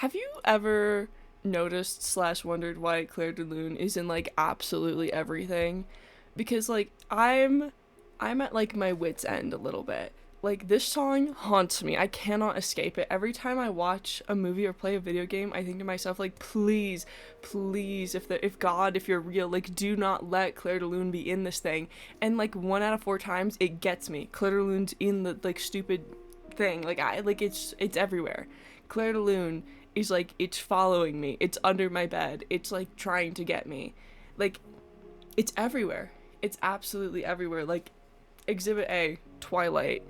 Have you ever noticed slash wondered why Clair de Lune is in like absolutely everything? Because like I'm at like my wit's end a little bit. Like this song haunts me. I cannot escape it. Every time I watch a movie or play a video game, I think to myself like, please, please, if God, if you're real, like do not let Clair de Lune be in this thing. And like 1 out of 4 times, it gets me. Clair de Lune's in the like stupid thing. Like I like it's everywhere. Clair de Lune is like it's following me. It's under my bed. It's like trying to get me. Like it's everywhere. It's absolutely everywhere. Like Exhibit A, Twilight.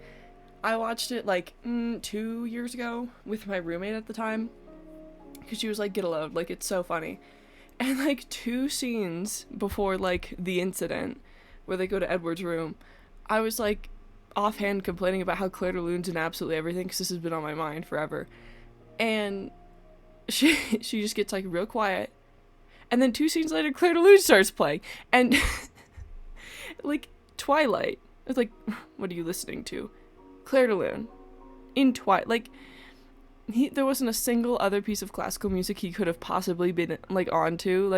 I watched it like 2 years ago with my roommate at the time because she was like, "Get a load!" Like it's so funny. And like 2 scenes before like the incident where they go to Edward's room, I was like offhand complaining about how Claire de Lune's in absolutely everything because this has been on my mind forever. And she just gets like real quiet, and then 2 scenes later, Claire de Lune starts playing, and like Twilight. It's like, what are you listening to? Claire de Lune in Twilight. Like there wasn't a single other piece of classical music he could have possibly been like onto.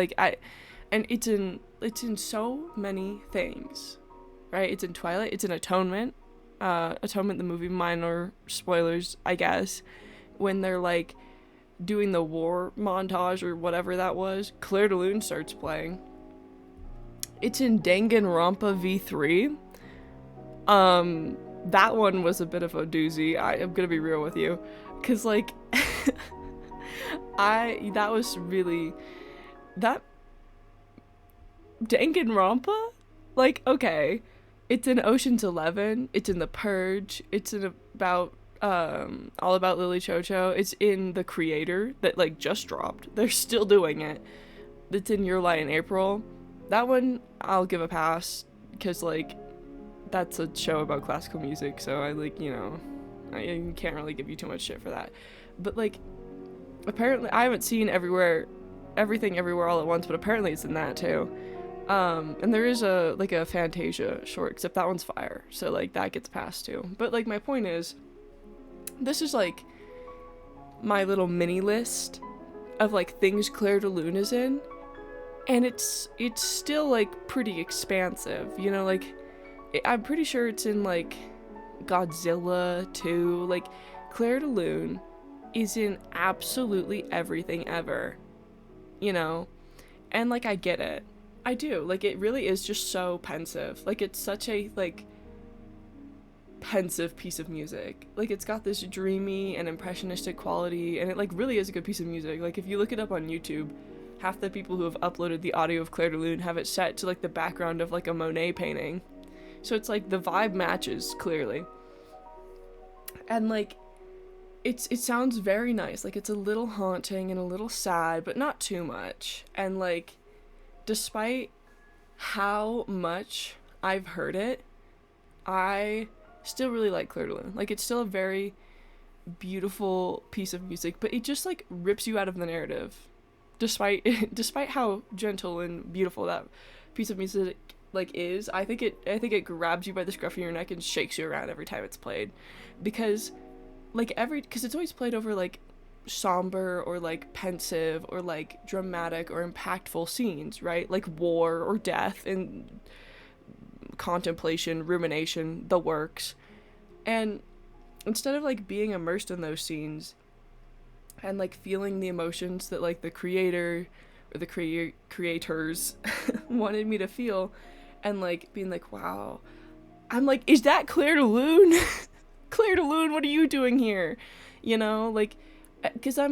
And it's in so many things, right? It's in Twilight. It's in Atonement. Atonement, the movie. Minor spoilers, I guess. When they're like doing the war montage or whatever that was, Claire de Lune starts playing. It's in Danganronpa V3. That one was a bit of a doozy. I'm gonna be real with you, cause like, that was really that Danganronpa. Like, okay, it's in Ocean's 11. It's in The Purge. It's in about All About Lily Chocho. It's in The Creator that like just dropped. They're still doing it. It's in Your Lie in April. That one I'll give a pass because like that's a show about classical music, so I like, I can't really give you too much shit for that. But like apparently I haven't seen everything everywhere all at once, but apparently it's in that too. And there is a like a Fantasia short, except that one's fire, so like that gets passed too. But like my point is, this is like my little mini list of like things Claire de Lune is in, and it's still like pretty expansive, like I'm pretty sure it's in like Godzilla too. Like Claire de Lune is in absolutely everything ever, and like I get it. I do. Like it really is just so pensive. Like it's such a like pensive piece of music. Like it's got this dreamy and impressionistic quality, and it like really is a good piece of music. Like if you look it up on YouTube, half the people who have uploaded the audio of Claire de Lune have it set to like the background of like a Monet painting. So it's like the vibe matches clearly. And like it sounds very nice. Like it's a little haunting and a little sad, but not too much. And like despite how much I've heard it, I still really like Claire de Lune. Like it's still a very beautiful piece of music, but it just like rips you out of the narrative. Despite how gentle and beautiful that piece of music like is, I think it grabs you by the scruff of your neck and shakes you around every time it's played, because it's always played over like somber or like pensive or like dramatic or impactful scenes, right? Like war or death and contemplation, rumination, the works. And instead of like being immersed in those scenes and like feeling the emotions that like the creator or the creators wanted me to feel, and like being like, wow, I'm like, is that Claire de Lune? Claire de Lune, what are you doing here? Like, because I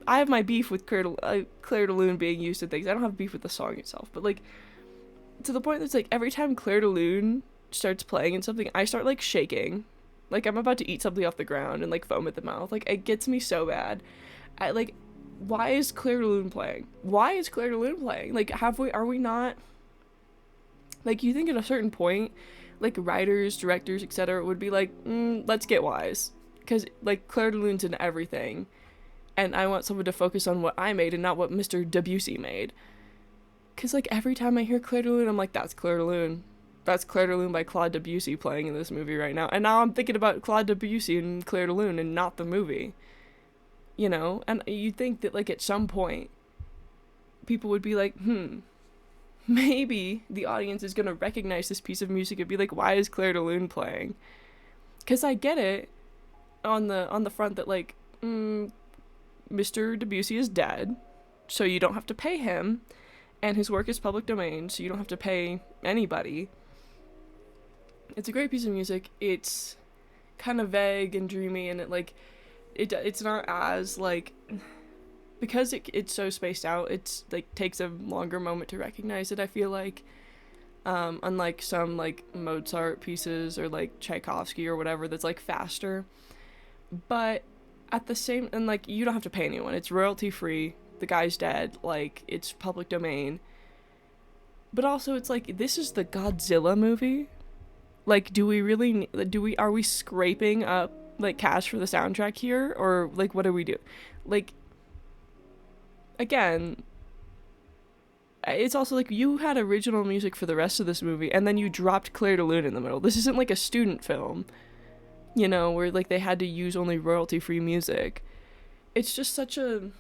have my beef with Claire de Lune being used in things. I don't have beef with the song itself, but like to the point that's like every time Claire de Lune starts playing in something, I start like shaking, like I'm about to eat something off the ground and like foam at the mouth. Like it gets me so bad. I like, why is Claire de Lune playing? Why is Claire de Lune playing? Like are we not, like you think at a certain point, like writers, directors, etc. would be like, let's get wise, because like Claire de Lune's in everything, and I want someone to focus on what I made and not what Mr. Debussy made. Because like every time I hear Claire de Lune, I'm like, that's Claire de Lune. that's Clair de Lune by Claude Debussy playing in this movie right now. And now I'm thinking about Claude Debussy and Clair de Lune and not the movie. You know? And you'd think that, like, at some point, people would be like, maybe the audience is going to recognize this piece of music and be like, why is Clair de Lune playing? Because I get it on the front that, like, Mr. Debussy is dead, so you don't have to pay him, and his work is public domain, so you don't have to pay anybody. It's a great piece of music. It's kind of vague and dreamy, and it's not as, like, because it's so spaced out, it's, like, takes a longer moment to recognize it, I feel like. Unlike some, like, Mozart pieces or, like, Tchaikovsky or whatever that's, like, faster. But at the same, and, like, you don't have to pay anyone. It's royalty free. The guy's dead. Like, it's public domain. But also, it's like, this is the Godzilla movie. Like, are we scraping up, like, cash for the soundtrack here? Or, like, what do we do? Like, again, it's also, like, you had original music for the rest of this movie, and then you dropped Clair de Lune in the middle. This isn't, like, a student film, you know, where, like, they had to use only royalty-free music. It's just such a,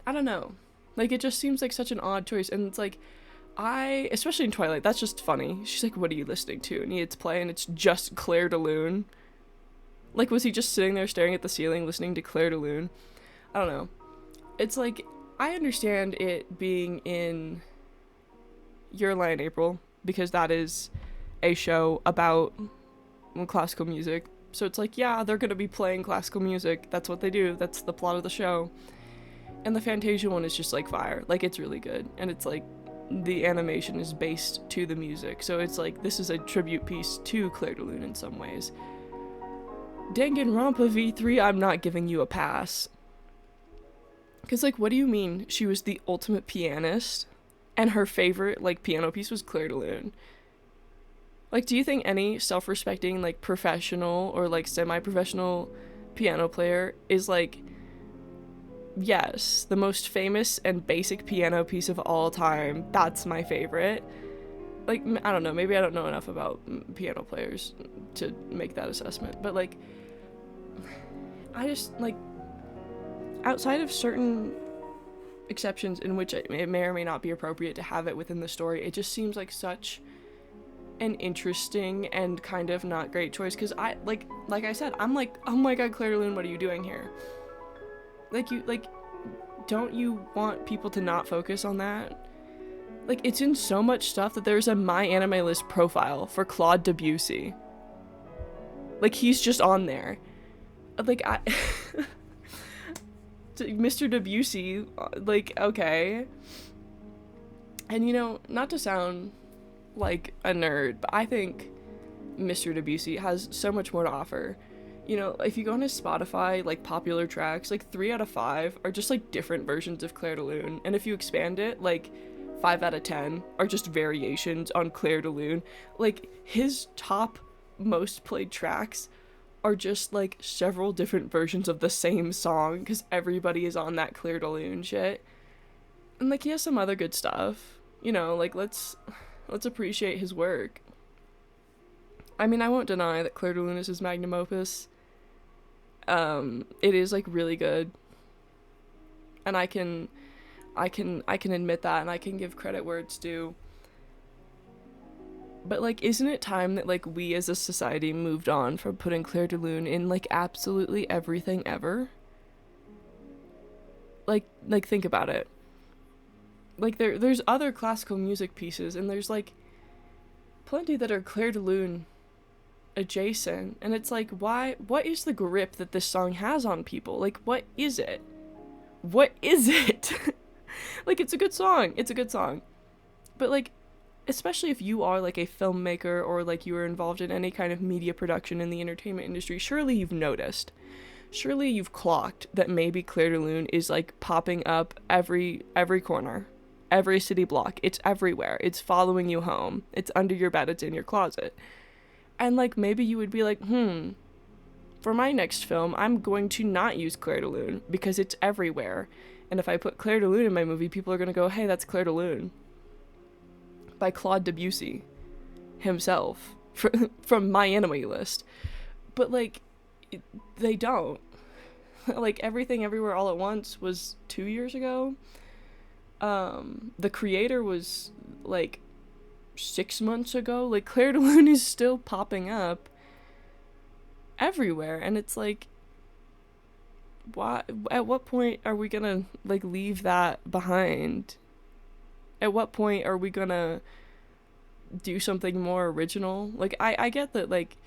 I don't know. Like, it just seems like such an odd choice, and it's like, especially in Twilight, that's just funny. She's like, what are you listening to? And it's playing, it's just Clair de Lune. Like, was he just sitting there staring at the ceiling listening to Clair de Lune? I don't know. It's like, I understand it being in Your Lie in April, because that is a show about classical music. So it's like, yeah, they're going to be playing classical music. That's what they do. That's the plot of the show. And the Fantasia one is just, like, fire. Like, it's really good. And it's, like, the animation is based to the music. So it's, like, this is a tribute piece to Clair de Lune in some ways. Danganronpa V3, I'm not giving you a pass. Because, like, what do you mean she was the ultimate pianist and her favorite, like, piano piece was Clair de Lune? Like, do you think any self-respecting, like, professional or, like, semi-professional piano player is, like, yes, the most famous and basic piano piece of all time, that's my favorite? Like, I don't know, maybe I don't know enough about piano players to make that assessment, but, like, I just, like, outside of certain exceptions in which it may or may not be appropriate to have it within the story, it just seems like such an interesting and kind of not great choice, because I, like I said, I'm like, oh my god, Clair de Lune, what are you doing here? Like, don't you want people to not focus on that? Like, it's in so much stuff that there's a My Anime List profile for Claude Debussy. Like, he's just on there. Like, Mr. Debussy, like, okay. And, you know, not to sound like a nerd, but I think Mr. Debussy has so much more to offer. You know, if you go on his Spotify, like, popular tracks, like, 3 out of 5 are just, like, different versions of Clair de Lune. And if you expand it, like, 5 out of 10 are just variations on Clair de Lune. Like, his top most played tracks are just, like, several different versions of the same song, because everybody is on that Clair de Lune shit. And, like, he has some other good stuff. You know, like, let's appreciate his work. I mean, I won't deny that Clair de Lune is his magnum opus. It is, like, really good. And I can admit that, and I can give credit where it's due. But, like, isn't it time that, like, we as a society moved on from putting Clair de Lune in, like, absolutely everything ever? Like, think about it. Like, there's other classical music pieces, and there's, like, plenty that are Clair de Lune adjacent, and it's like, what is the grip that this song has on people? Like, what is it? Like, it's a good song, but, like, especially if you are, like, a filmmaker, or, like, you are involved in any kind of media production in the entertainment industry, surely you've noticed, surely you've clocked that maybe Clair de Lune is, like, popping up every corner, every city block. It's everywhere. It's following you home. It's under your bed. It's in your closet. And, like, maybe you would be like, for my next film, I'm going to not use Clair de Lune because it's everywhere. And if I put Clair de Lune in my movie, people are going to go, hey, that's Clair de Lune. by Claude Debussy himself from My Enemy List. But like they don't. Like Everything Everywhere All at Once was 2 years ago. The Creator was like 6 months ago. Like Clair de Lune is still popping up everywhere, and it's like, why? At what point are we gonna like leave that behind? At what point are we gonna do something more original? Like I get that like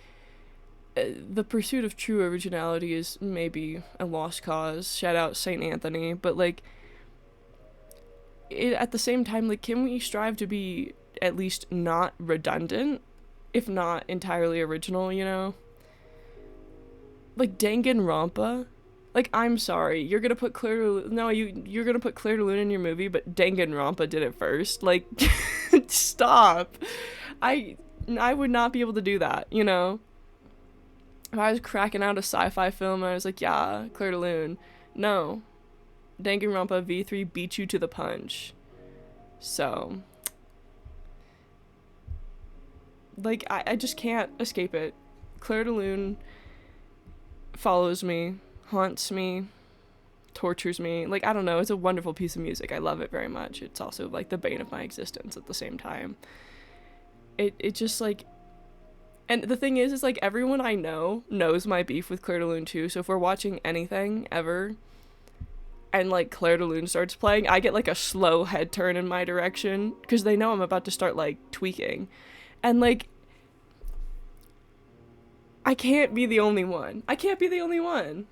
the pursuit of true originality is maybe a lost cause. Shout out Saint Anthony, but like at the same time, like, can we strive to be at least not redundant, if not entirely original? You know, like Danganronpa. Like, I'm sorry, you're gonna put Clair de Lune, no, you're gonna put Clair de Lune in your movie, but Danganronpa did it first. Like, stop. I would not be able to do that, you know? If I was cracking out a sci-fi film, I was like, yeah, Clair de Lune. No. Danganronpa V3 beat you to the punch. So, like, I just can't escape it. Clair de Lune follows me, haunts me, tortures me. Like, I don't know, it's a wonderful piece of music. I love it very much. It's also like the bane of my existence at the same time. It just like, and the thing is like everyone I know knows my beef with Clair de Lune too. So if we're watching anything ever and like Clair de Lune starts playing, I get like a slow head turn in my direction because they know I'm about to start like tweaking. And like, I can't be the only one. I can't be the only one.